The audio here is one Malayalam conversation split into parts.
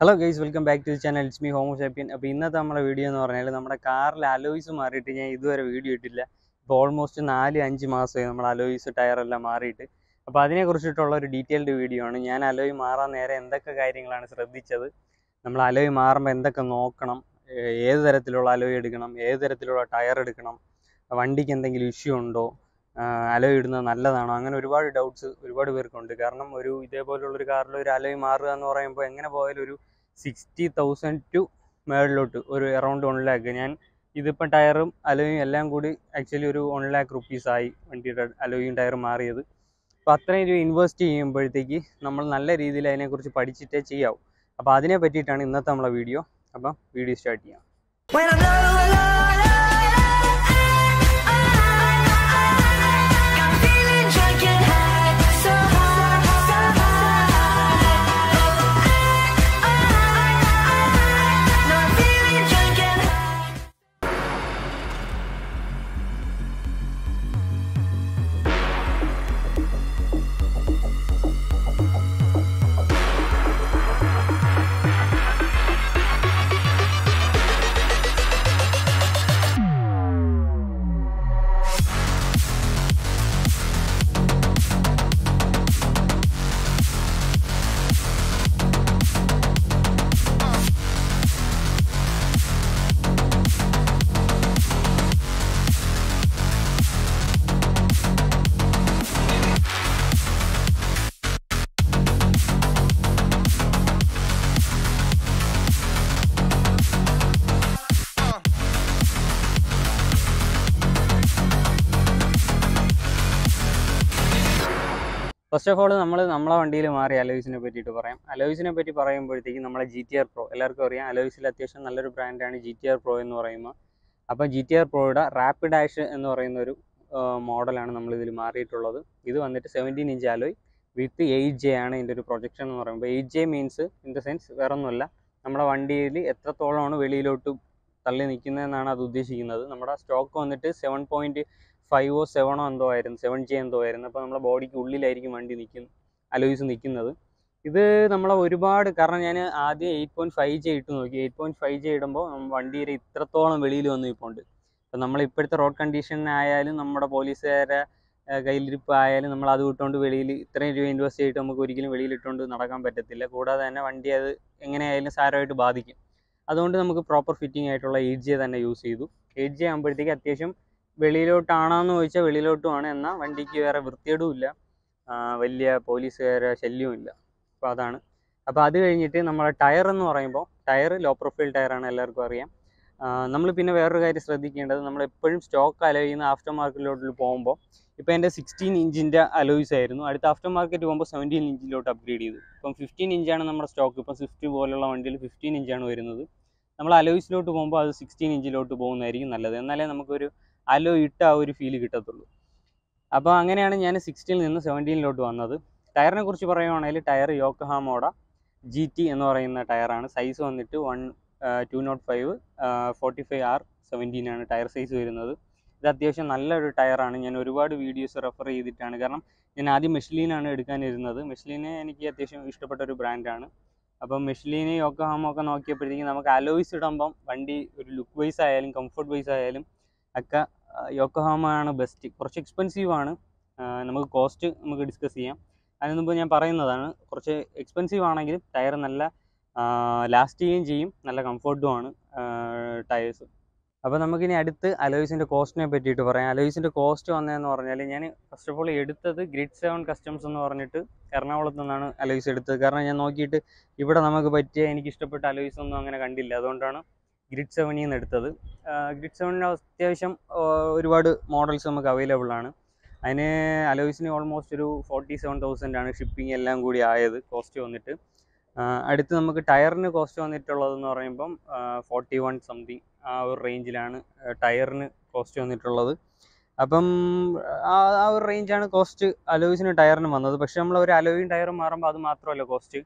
Hello guys, welcome back to the channel. It's me Homosapien. അപ്പോൾ ഇന്നത്തെ നമ്മുടെ വീഡിയോ എന്ന് പറഞ്ഞാൽ നമ്മുടെ കാറിലെ അലോയ്സ് മാറിയിട്ട് ഞാൻ ഇതുവരെ വീഡിയോ ഇട്ടില്ല. ഇപ്പോൾ ഓൾമോസ്റ്റ് 4-5 മാസമായി നമ്മുടെ അലോയ്സ് ടയറെല്ലാം മാറിയിട്ട്. അപ്പോൾ അതിനെക്കുറിച്ചിട്ടുള്ള ഒരു ഡീറ്റെയിൽഡ് വീഡിയോ ആണ്. ഞാൻ അലോയ് മാറാൻ നേരെ എന്തൊക്കെ കാര്യങ്ങളാണ് ശ്രദ്ധിച്ചത്, നമ്മൾ അലോയ് മാറുമ്പോൾ എന്തൊക്കെ നോക്കണം, ഏത് തരത്തിലുള്ള അലോയ് എടുക്കണം, ഏത് തരത്തിലുള്ള ടയർ എടുക്കണം, വണ്ടിക്ക് എന്തെങ്കിലും ഇഷ്യൂ ഉണ്ടോ, അലോയ് ഇടുന്നത് നല്ലതാണോ, അങ്ങനെ ഒരുപാട് ഡൗട്ട്സ് ഒരുപാട് പേർക്കുണ്ട്. കാരണം ഒരു ഇതേപോലുള്ളൊരു കാറിൽ ഒരു അലോയ് മാറുക എന്ന് പറയുമ്പോൾ എങ്ങനെ പോയാലും ഒരു 60,000 ടു മേളിലോട്ട് ഒരു അറൗണ്ട് 1 lakh. ഞാൻ ഇതിപ്പം ടയറും അലോയും എല്ലാം കൂടി ആക്ച്വലി ഒരു 1 lakh rupees ആയി വണ്ടിയുടെ അലോയും ടയറും മാറിയത്. അപ്പോൾ അത്രയും രൂപ ഇൻവെസ്റ്റ് ചെയ്യുമ്പോഴത്തേക്ക് നമ്മൾ നല്ല രീതിയിൽ അതിനെക്കുറിച്ച് പഠിച്ചിട്ടേ ചെയ്യാവൂ. അപ്പോൾ അതിനെ പറ്റിയിട്ടാണ് ഇന്നത്തെ നമ്മളെ വീഡിയോ. അപ്പം വീഡിയോ സ്റ്റാർട്ട് ചെയ്യാം. ഫസ്റ്റ് ഓഫ് ഓൾ നമ്മളെ വണ്ടിയിൽ മാറിയ അലോയ്സിനെ പറ്റിയിട്ട് പറയാം. അലോയ്സിനെ പറ്റി പറയുമ്പോഴത്തേക്കും നമ്മളെ GTR Pro എല്ലാവർക്കും അറിയാം. അലോയ്സിൽ അത്യാവശ്യം നല്ലൊരു ബ്രാൻഡാണ് GTR Pro എന്ന് പറയുമ്പോൾ. അപ്പോൾ GTR Proയുടെ rapidash എന്ന് പറയുന്ന ഒരു മോഡലാണ് നമ്മളിതിൽ മാറിയിട്ടുള്ളത്. ഇത് വന്നിട്ട് 17 ഇഞ്ച് അലോയ് വിത്ത് 8J ആണ് ഇതിൻ്റെ ഒരു പ്രൊജക്ഷൻ എന്ന് പറയുമ്പോൾ. 8J means in the sense വേറെ ഒന്നുമല്ല, നമ്മുടെ വണ്ടിയിൽ എത്രത്തോളമാണ് വെളിയിലോട്ട് തള്ളി നിൽക്കുന്നതെന്നാണ് അത് ഉദ്ദേശിക്കുന്നത്. നമ്മുടെ സ്റ്റോക്ക് വന്നിട്ട് 7.5 or 7 എന്തോ ആയിരുന്നു, 7J എന്തോ ആയിരുന്നു. അപ്പോൾ നമ്മുടെ ബോഡിക്ക് ഉള്ളിലായിരിക്കും വണ്ടി അലോയ്സ് നിൽക്കുന്നത്. ഇത് നമ്മളെ ഒരുപാട്, കാരണം ഞാൻ ആദ്യം 8.5J ഇട്ട് നോക്കി. 8.5J ഇടുമ്പോൾ വണ്ടിയിൽ ഇത്രത്തോളം വെളിയിൽ വന്നു നിൽപ്പുണ്ട്. അപ്പോൾ നമ്മൾ ഇപ്പോഴത്തെ റോഡ് കണ്ടീഷനായാലും നമ്മുടെ പോലീസുകാരെ കയ്യിലിരിപ്പ് ആയാലും നമ്മൾ അത് ഇട്ടുകൊണ്ട് വെളിയിൽ ഇത്രയും രൂപ ഇൻവെസ്റ്റ് ചെയ്തിട്ട് നമുക്ക് ഒരിക്കലും വെളിയിലിട്ടുകൊണ്ട് നടക്കാൻ പറ്റത്തില്ല. കൂടാതെ തന്നെ വണ്ടി അത് എങ്ങനെയായാലും സാരമായിട്ട് ബാധിക്കും. അതുകൊണ്ട് നമുക്ക് പ്രോപ്പർ ഫിറ്റിംഗ് ആയിട്ടുള്ള 8J തന്നെ യൂസ് ചെയ്തു. 8J ആകുമ്പോഴത്തേക്ക് അത്യാവശ്യം വെളിയിലോട്ടാണെന്ന് ചോദിച്ചാൽ വെളിയിലോട്ടുമാണ്, എന്നാൽ വണ്ടിക്ക് വേറെ വൃത്തികേടും ഇല്ല, വലിയ പോലീസുകാരെ ശല്യവും ഇല്ല. അപ്പോൾ അതാണ്. അപ്പോൾ അത് കഴിഞ്ഞിട്ട് നമ്മുടെ ടയർ എന്ന് പറയുമ്പോൾ ടയർ ലോ പ്രൊഫൈൽ ടയറാണ്, എല്ലാവർക്കും അറിയാം. നമ്മൾ പിന്നെ വേറൊരു കാര്യം ശ്രദ്ധിക്കേണ്ടത്, നമ്മളെപ്പോഴും സ്റ്റോക്ക് അലോയ് ചെയ്യുന്ന ആഫ്റ്റർ മാർക്കറ്റിലോട്ട് പോകുമ്പോൾ, ഇപ്പോൾ എൻ്റെ 16 ഇഞ്ചിൻ്റെ അലോയ്സ് ആയിരുന്നു, അടുത്ത ആഫ്റ്റർ മാർക്കറ്റ് പോകുമ്പോൾ 17 ഇഞ്ചിലോട്ട് അപ്ഗ്രേഡ് ചെയ്തു. ഇപ്പം 15 ഇഞ്ചാണ് നമ്മുടെ സ്റ്റോക്ക്. ഇപ്പം സ്വിഫ്റ്റ് പോലുള്ള വണ്ടിയിൽ 15 ഇഞ്ചാണ് വരുന്നത്. നമ്മൾ അലോയ്സിലോട്ട് പോകുമ്പോൾ അത് 16 ഇഞ്ചിലോട്ട് പോകുന്നതായിരിക്കും നല്ലത്, എന്നാലേ നമുക്കൊരു അലോയ് ഇട്ട ആ ഒരു ഫീല് കിട്ടത്തുള്ളൂ. അപ്പോൾ അങ്ങനെയാണ് ഞാൻ 16 നിന്ന് 17ലോട്ട് വന്നത്. ടയറിനെ കുറിച്ച് പറയുകയാണെങ്കിൽ ടയർ യോക്കോഹാമയുടെ GT എന്ന് പറയുന്ന ടയറാണ്. സൈസ് വന്നിട്ട് 205 45R17 ആണ് ടയർ സൈസ് വരുന്നത്. ഇത് അത്യാവശ്യം നല്ലൊരു ടയറാണ്. ഞാൻ ഒരുപാട് വീഡിയോസ് റെഫർ ചെയ്തിട്ടാണ്, കാരണം ഞാൻ ആദ്യം മെഷ്ലീനാണ് എടുക്കാനിരുന്നത്. മെഷ്ലീന് എനിക്ക് അത്യാവശ്യം ഇഷ്ടപ്പെട്ട ഒരു ബ്രാൻഡാണ്. അപ്പം മെഷ്ലീന് യോക്കോഹാമ ഒക്കെ നോക്കിയപ്പോഴത്തേക്കും നമുക്ക് അലോയ്സ് ഇടുമ്പം വണ്ടി ഒരു ലുക്ക് വൈസ് ആയാലും കംഫർട്ട് വൈസ് ആയാലും ഒക്കെ യോക്കോഹാമ ആണ് ബെസ്റ്റ്. കുറച്ച് എക്സ്പെൻസീവാണ്, നമുക്ക് കോസ്റ്റ് നമുക്ക് ഡിസ്കസ് ചെയ്യാം. അതിന് മുമ്പ് ഞാൻ പറയുന്നതാണ്, കുറച്ച് എക്സ്പെൻസീവ് ആണെങ്കിലും ടയർ നല്ല ലാസ്റ്റ് ചെയ്യുകയും ചെയ്യും, നല്ല കംഫർട്ടുമാണ് ടയേഴ്സ്. അപ്പോൾ നമുക്കിനി അടുത്ത് അലോയ്സിൻ്റെ കോസ്റ്റിനെ പറ്റിയിട്ട് പറയാം. അലോയ്സിൻ്റെ കോസ്റ്റ് വന്നതെന്ന് പറഞ്ഞാൽ, ഞാൻ ഫസ്റ്റ് ഓഫ് ഓൾ എടുത്തത് ഗ്രിഡ് 7 കസ്റ്റംസ് എന്ന് പറഞ്ഞിട്ട് എറണാകുളത്ത് നിന്നാണ് അലോയ്സ് എടുത്തത്. കാരണം ഞാൻ നോക്കിയിട്ട് ഇവിടെ നമുക്ക് പറ്റിയ എനിക്കിഷ്ടപ്പെട്ട അലോയ്സ് ഒന്നും അങ്ങനെ കണ്ടില്ല, അതുകൊണ്ടാണ് ഗ്രിഡ് 7 നിന്ന് എടുത്തത്. ഗ്രിഡ് 7 അത്യാവശ്യം ഒരുപാട് മോഡൽസ് നമുക്ക് അവൈലബിൾ ആണ്. അതിന് അലോയ്സിന് ഓൾമോസ്റ്റ് ഒരു 47,000 ആണ് ഷിപ്പിംഗ് എല്ലാം കൂടി ആയത് കോസ്റ്റ് വന്നിട്ട്. അടുത്ത് നമുക്ക് ടയറിന് കോസ്റ്റ് വന്നിട്ടുള്ളതെന്ന് പറയുമ്പം 41 സംതിങ് ആ ഒരു റേഞ്ചിലാണ് ടയറിന് കോസ്റ്റ് വന്നിട്ടുള്ളത്. അപ്പം ആ ഒരു റേഞ്ചാണ് കോസ്റ്റ് അലോയ്സിന് ടയറിന് വന്നത്. പക്ഷെ നമ്മൾ ഒരു അലോയും ടയറും മാറുമ്പോൾ അത് മാത്രമല്ല കോസ്റ്റ്,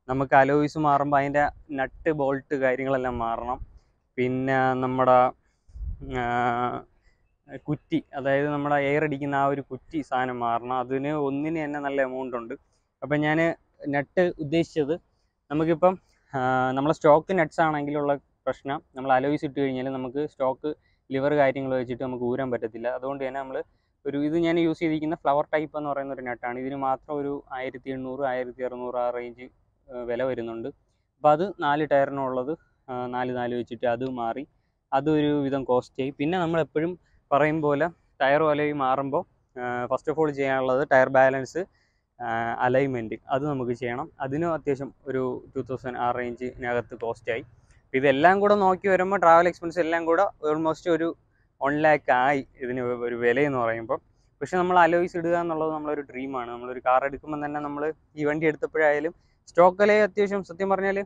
നമുക്ക് അലോയ്സ് മാറുമ്പോൾ അതിൻ്റെ നട്ട് ബോൾട്ട് കാര്യങ്ങളെല്ലാം മാറണം. പിന്നെ നമ്മുടെ കുറ്റി, അതായത് നമ്മുടെ എയർ അടിക്കുന്ന ആ ഒരു കുറ്റി സാധനം മാറണം. ഒന്നിന് തന്നെ നല്ല എമൗണ്ട് ഉണ്ട്. അപ്പം ഞാൻ നട്ട് ഉദ്ദേശിച്ചത്, നമുക്കിപ്പം നമ്മളെ സ്റ്റോക്ക് നട്ട്സ് ആണെങ്കിലുള്ള പ്രശ്നം, നമ്മൾ അലോയ്സ് ഇട്ട് കഴിഞ്ഞാൽ നമുക്ക് സ്റ്റോക്ക് ലിവർ കാര്യങ്ങൾ വെച്ചിട്ട് നമുക്ക് ഊരാൻ പറ്റത്തില്ല. അതുകൊണ്ട് തന്നെ നമ്മൾ ഇത് ഞാൻ യൂസ് ചെയ്തിരിക്കുന്ന ഫ്ലവർ ടൈപ്പ് എന്ന് പറയുന്ന ഒരു നട്ടാണ്. ഇതിന് മാത്രം ഒരു 1800 1600 ആ റേഞ്ച് വില വരുന്നുണ്ട്. അപ്പോൾ അത് 4 ടയറിനുള്ളത് 4 വെച്ചിട്ട് അത് മാറി, അതൊരു വിധം കോസ്റ്റ് ആയി. പിന്നെ നമ്മളെപ്പോഴും പറയും പോലെ ടയർ അലോയ് മാറുമ്പോൾ ഫസ്റ്റ് ഓഫ് ഓൾ ചെയ്യാനുള്ളത് ടയർ ബാലൻസ്, അലൈൻമെൻറ്റ്, അത് നമുക്ക് ചെയ്യണം. അതിനും അത്യാവശ്യം ഒരു 2000 ആ റേഞ്ചിനകത്ത് കോസ്റ്റായി. ഇതെല്ലാം കൂടെ നോക്കി വരുമ്പോൾ ട്രാവൽ എക്സ്പെൻസ് എല്ലാം കൂടെ ഓൾമോസ്റ്റ് ഒരു 1 lakh ആയി ഇതിന് ഒരു വിലയെന്ന് പറയുമ്പോൾ. പക്ഷേ നമ്മൾ അലോയ്സ് ഇടുക എന്നുള്ളത് നമ്മളൊരു ഡ്രീമാണ്. നമ്മളൊരു കാർ എടുക്കുമ്പോൾ തന്നെ നമ്മൾ ഈ വണ്ടി എടുത്തപ്പോഴായാലും സ്റ്റോക്ക് അലോയ് അത്യാവശ്യം, സത്യം പറഞ്ഞാൽ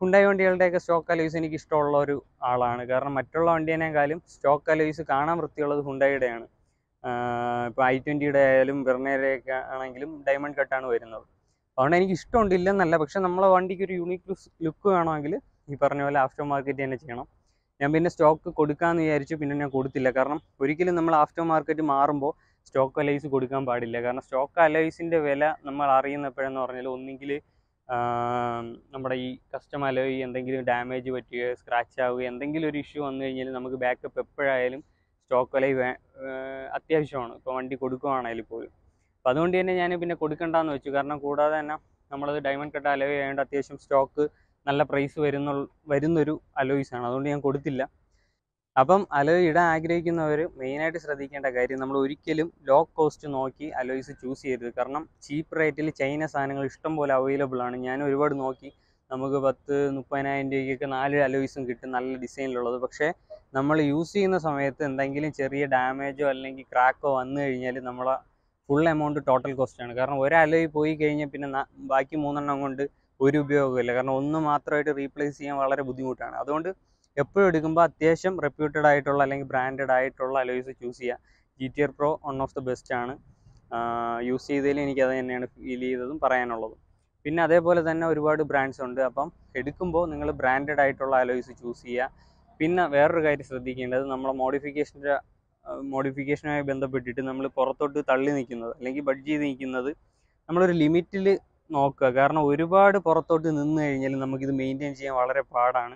ഹുണ്ടായി വണ്ടികളുടെയൊക്കെ സ്റ്റോക്ക് അലോയ്സ് എനിക്ക് ഇഷ്ടമുള്ള ഒരു ആളാണ്. കാരണം മറ്റുള്ള വണ്ടീനേക്കാളും സ്റ്റോക്ക് അലോയ്സ് കാണാൻ വൃത്തിയുള്ളത് ഹുണ്ടായിയുടെയാണ്. ഇപ്പോൾ i20യുടെ ആയാലും വെർണയുടെയൊക്കെ ആണെങ്കിലും ഡയമണ്ട് കട്ടാണ് വരുന്നത്. അതുകൊണ്ട് എനിക്ക് ഇഷ്ടമുണ്ട്, ഇല്ലെന്നല്ല. പക്ഷേ നമ്മളെ വണ്ടിക്ക് ഒരു യൂണിക് ലുക്ക് വേണമെങ്കിൽ ഈ പറഞ്ഞ പോലെ ആഫ്റ്റർ മാർക്കറ്റ് തന്നെ ചെയ്യണം. ഞാൻ പിന്നെ സ്റ്റോക്ക് കൊടുക്കാമെന്ന് വിചാരിച്ചു, പിന്നെ ഞാൻ കൊടുത്തില്ല. കാരണം ഒരിക്കലും നമ്മൾ ആഫ്റ്റർ മാർക്കറ്റ് മാറുമ്പോൾ സ്റ്റോക്ക് അലോയ്സ് കൊടുക്കാൻ പാടില്ല. കാരണം സ്റ്റോക്ക് അലോയ്സിൻ്റെ വില നമ്മൾ അറിയുന്ന എപ്പോഴെന്ന് പറഞ്ഞാൽ ഒന്നുകിൽ നമ്മുടെ ഈ കസ്റ്റം അലോയ് എന്തെങ്കിലും ഡാമേജ് പറ്റുകയോ സ്ക്രാച്ച് ആവുകയോ എന്തെങ്കിലും ഒരു ഇഷ്യൂ വന്നു കഴിഞ്ഞാൽ നമുക്ക് ബാക്കപ്പ് എപ്പോഴായാലും സ്റ്റോക്ക് അലോയ് അത്യാവശ്യമാണ്. ഇപ്പോൾ വണ്ടി കൊടുക്കുകയാണെങ്കിൽ പോലും. അപ്പോൾ അതുകൊണ്ട് തന്നെ ഞാൻ പിന്നെ കൊടുക്കണ്ടെന്ന് വെച്ചു. കാരണം കൂടാതെ തന്നെ നമ്മളത് ഡയമണ്ട് കട്ട് അലോയ് ആയതുകൊണ്ട് അത്യാവശ്യം സ്റ്റോക്ക് നല്ല പ്രൈസ് വരുന്നൊരു അലോയ്സാണ്. അതുകൊണ്ട് ഞാൻ കൊടുത്തില്ല. അപ്പം അലോയ് ഇടാൻ ആഗ്രഹിക്കുന്നവർ മെയിനായിട്ട് ശ്രദ്ധിക്കേണ്ട കാര്യം, നമ്മൾ ഒരിക്കലും ലോ കോസ്റ്റ് നോക്കി അലോയ്സ് ചൂസ് ചെയ്യരുത്. കാരണം ചീപ്പ് റേറ്റിൽ ചൈന സാധനങ്ങൾ ഇഷ്ടം പോലെ അവൈലബിൾ ആണ്. ഞാൻ ഒരുപാട് നോക്കി, നമുക്ക് 10-30,000 രൂപയ്ക്കൊക്കെ 4 അലോയ്സും കിട്ടും, നല്ല ഡിസൈനിലുള്ളത്. പക്ഷേ നമ്മൾ യൂസ് ചെയ്യുന്ന സമയത്ത് എന്തെങ്കിലും ചെറിയ ഡാമേജോ അല്ലെങ്കിൽ ക്രാക്കോ വന്നു കഴിഞ്ഞാൽ നമ്മളെ ഫുൾ എമൗണ്ട് ടോട്ടൽ കോസ്റ്റാണ്. കാരണം ഒരു അലോയ് പോയി കഴിഞ്ഞാൽ പിന്നെ ബാക്കി 3 കൊണ്ട് ഒരു ഉപയോഗമില്ല. കാരണം ഒന്ന് മാത്രമായിട്ട് റീപ്ലേസ് ചെയ്യാൻ വളരെ ബുദ്ധിമുട്ടാണ്. അതുകൊണ്ട് എപ്പോഴും എടുക്കുമ്പോൾ അത്യാവശ്യം റെപ്യൂട്ടഡ് ആയിട്ടുള്ള അല്ലെങ്കിൽ ബ്രാൻഡഡ് ആയിട്ടുള്ള അലോയ്സ് ചൂസ് ചെയ്യുക. GTR Pro one of the best ആണ്. യൂസ് ചെയ്തതിൽ എനിക്കത് തന്നെയാണ് ഫീൽ ചെയ്തതും പറയാനുള്ളതും. പിന്നെ അതേപോലെ തന്നെ ഒരുപാട് ബ്രാൻഡ്സ് ഉണ്ട്. അപ്പം എടുക്കുമ്പോൾ നിങ്ങൾ ബ്രാൻഡഡ് ആയിട്ടുള്ള അലോയ്സ് ചൂസ് ചെയ്യുക. പിന്നെ വേറൊരു കാര്യം ശ്രദ്ധിക്കേണ്ടത്, നമ്മളെ മോഡിഫിക്കേഷനുമായി ബന്ധപ്പെട്ടിട്ട് നമ്മൾ പുറത്തോട്ട് തള്ളി നിൽക്കുന്നത് അല്ലെങ്കിൽ ബഡ്ജ് ചെയ്ത് നിൽക്കുന്നത് നമ്മളൊരു ലിമിറ്റിൽ നോക്കുക. കാരണം ഒരുപാട് പുറത്തോട്ട് നിന്ന് കഴിഞ്ഞാൽ നമുക്കിത് മെയിൻറ്റെയിൻ ചെയ്യാൻ വളരെ പാടാണ്.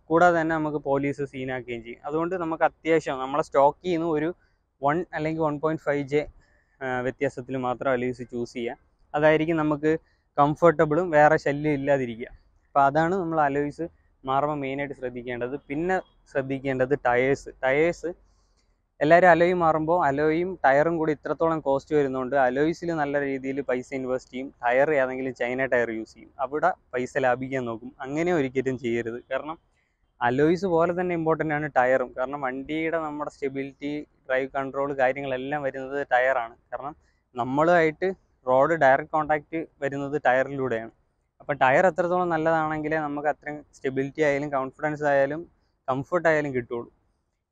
കൂടാതെ തന്നെ നമുക്ക് പോലീസ് സീനാക്കുകയും ചെയ്യും. അതുകൊണ്ട് നമുക്ക് അത്യാവശ്യം നമ്മളെ സ്റ്റോക്കിൽ നിന്ന് ഒരു 1 അല്ലെങ്കിൽ 1.5J വ്യത്യാസത്തിൽ മാത്രം അലോയ്സ് ചൂസ് ചെയ്യുക. അതായിരിക്കും നമുക്ക് കംഫർട്ടബിളും വേറെ ശല്യം ഇല്ലാതിരിക്കുക. അപ്പോൾ അതാണ് നമ്മൾ അലോയ്സ് മാറുമ്പോൾ മെയിനായിട്ട് ശ്രദ്ധിക്കേണ്ടത്. പിന്നെ ശ്രദ്ധിക്കേണ്ടത് ടയേഴ്സ്. എല്ലാവരും അലോയ് മാറുമ്പോൾ അലോയും ടയറും കൂടി ഇത്രത്തോളം കോസ്റ്റ് വരുന്നതുകൊണ്ട് അലോയ്സിൽ നല്ല രീതിയിൽ പൈസ ഇൻവെസ്റ്റ് ചെയ്യും. ടയർ ഏതെങ്കിലും ചൈന ടയർ യൂസ് ചെയ്യും, അവിടെ പൈസ ലാഭിക്കാൻ നോക്കും. അങ്ങനെ ഒരിക്കലും ചെയ്യരുത്. കാരണം അലോയ്സ് പോലെ തന്നെ ഇമ്പോർട്ടൻ്റ് ആണ് ടയറും. കാരണം വണ്ടിയുടെ നമ്മുടെ സ്റ്റെബിലിറ്റി, ഡ്രൈവ് കൺട്രോൾ കാര്യങ്ങളെല്ലാം വരുന്നത് ടയറാണ്. കാരണം നമ്മളുമായിട്ട് റോഡ് ഡയറക്റ്റ് കോൺടാക്റ്റ് വരുന്നത് ടയറിലൂടെയാണ്. അപ്പം ടയർ എത്രത്തോളം നല്ലതാണെങ്കിലേ നമുക്ക് അത്രയും സ്റ്റെബിലിറ്റി ആയാലും കോൺഫിഡൻസ് ആയാലും കംഫർട്ട് ആയാലും കിട്ടുള്ളൂ.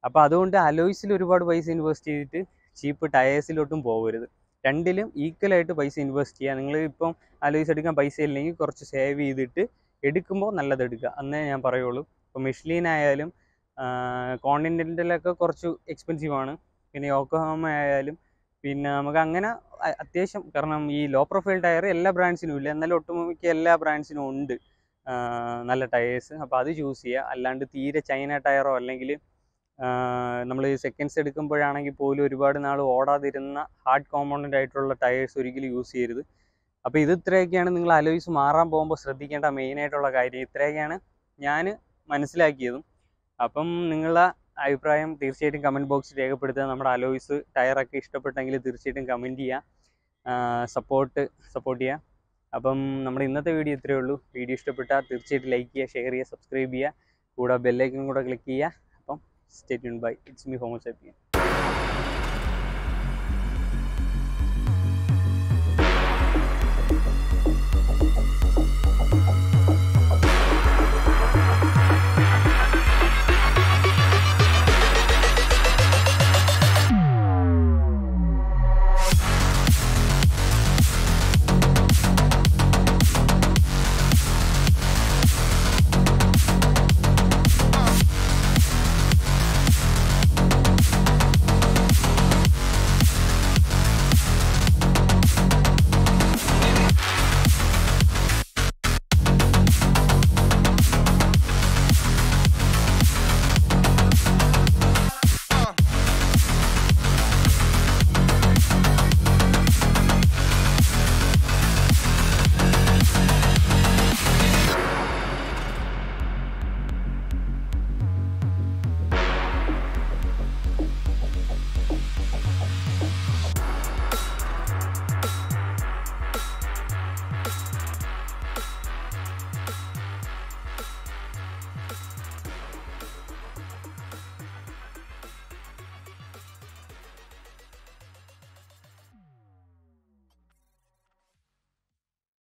അപ്പോൾ അതുകൊണ്ട് അലോയ്സിൽ ഒരുപാട് പൈസ ഇൻവെസ്റ്റ് ചെയ്തിട്ട് ചീപ്പ് ടയേഴ്സിലോട്ടും പോകരുത്. രണ്ടിലും ഈക്വലായിട്ട് പൈസ ഇൻവെസ്റ്റ് ചെയ്യുക. നിങ്ങൾ ഇപ്പം അലോയ്സ് എടുക്കാൻ പൈസ ഇല്ലെങ്കിൽ കുറച്ച് സേവ് ചെയ്തിട്ട് എടുക്കുമ്പോൾ നല്ലത് എടുക്കുക എന്നേ ഞാൻ പറയുള്ളൂ. ഇപ്പോൾ മിഷ്ലിൻ ആയാലും കോണ്ടിനെൻ്റലൊക്കെ കുറച്ച് എക്സ്പെൻസീവാണ്. പിന്നെ യോക്കോഹാമ ആയാലും പിന്നെ നമുക്ക് അങ്ങനെ അത്യാവശ്യം, കാരണം ഈ ലോ പ്രൊഫൈൽ ടയർ എല്ലാ ബ്രാൻഡ്സിനും ഇല്ല, എന്നാലും ഒട്ടുമിക്ക എല്ലാ ബ്രാൻഡ്സിനും ഉണ്ട് നല്ല ടയേഴ്സ്. അപ്പോൾ അത് ചൂസ് ചെയ്യുക. അല്ലാണ്ട് തീരെ ചൈന ടയറോ അല്ലെങ്കിൽ നമ്മൾ സെക്കൻഡ്സ് എടുക്കുമ്പോഴാണെങ്കിൽ പോലും ഒരുപാട് നാൾ ഓടാതിരുന്ന ഹാർഡ് കോമ്പോണൻ്റ് ആയിട്ടുള്ള ടയേഴ്സ് ഒരിക്കലും യൂസ് ചെയ്യരുത്. അപ്പോൾ ഇത്രയൊക്കെയാണ് നിങ്ങൾ അലോയ്സ് മാറാൻ പോകുമ്പോൾ ശ്രദ്ധിക്കേണ്ട മെയിനായിട്ടുള്ള കാര്യം. ഇത്രയൊക്കെയാണ് ഞാൻ മനസ്സിലാക്കിയതും. അപ്പം നിങ്ങളുടെ അഭിപ്രായം തീർച്ചയായിട്ടും കമൻറ്റ് ബോക്സിൽ രേഖപ്പെടുത്തുക. നമ്മുടെ അലോയ്സ് ടയറൊക്കെ ഇഷ്ടപ്പെട്ടെങ്കിൽ തീർച്ചയായിട്ടും കമൻറ്റ് ചെയ്യുക, സപ്പോർട്ട് ചെയ്യുക. അപ്പം നമ്മുടെ ഇന്നത്തെ വീഡിയോ ഇത്രയേ ഉള്ളൂ. വീഡിയോ ഇഷ്ടപ്പെട്ടാൽ തീർച്ചയായിട്ടും ലൈക്ക് ചെയ്യുക, ഷെയർ ചെയ്യുക, സബ്സ്ക്രൈബ് ചെയ്യുക, കൂടെ ബെല്ലൈക്കൺ കൂടെ ക്ലിക്ക് ചെയ്യുക. അപ്പം stay tuned by it's me Homosapien.